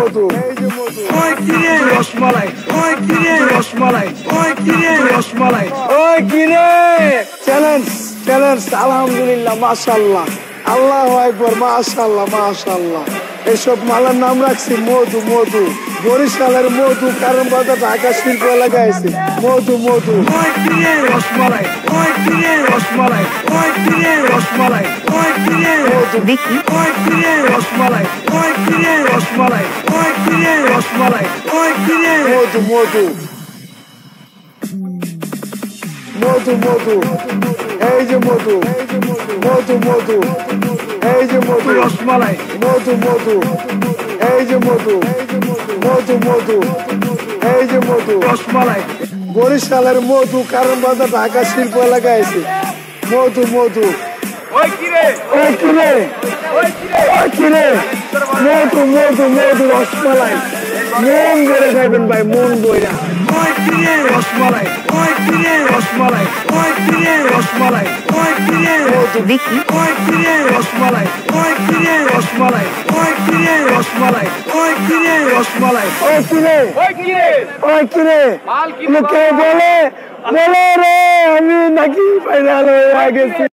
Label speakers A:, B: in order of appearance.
A: মধু ওই কিরে রসমালাই ওই কিরে রসমালাই ওই কিরে রসমালাই ওই কিরে চ্যালেঞ্জ চ্যালেঞ্জ আলহামদুলিল্লাহ মাশাআল্লাহ আল্লাহু আকবার মাশাআল্লাহ মাশাআল্লাহ এসব মালার নাম রাখছি মধু মধু বরিশালের মধু কারণ বাজার ঢাকা শিল্প এলাকায় আছে মধু মধু ওই কিরে রসমালাই ওই কিরে রসমালাই ওই কিরে রসমালাই ওই কিরে মধু
B: দেখি
A: ওই কিরে রসমালাই ওই কিরে রসমালাই ওই কিরে রসমালাই ওই কিরে মধু মধু মধু মধু এই যে মধু মধু মধু এই যে মধু রসমালাই মধু মধু এই যে মধু মধু মধু এই যে মধু রসমালাই বরিশালের মধু কারণ বাজার ঢাকা শিল্প এলাকায় আছে মধু মধু
C: ওই কিরে
A: ওই কিরে ওই কিরে মধু মধু মধু রসমালাই মন ভরে খাইবেন ভাই মন বইরা ওই কিরে রসমালাই ওই কিরে রসমালাই ওই কিরে রসমালাই ওই কিরে মধু
B: দেখি
A: ওই কিরে রসমালাই ওই কিরে রসমালাই ওই কিরে রসমালাই ওই কিরে রসমালাই ওই কিরে
C: ওই কিরে
A: ওই কিরে
C: মাল কি
A: লোকে বলে বলে রে আমি নাকি ফাইনাল হয়ে গেছি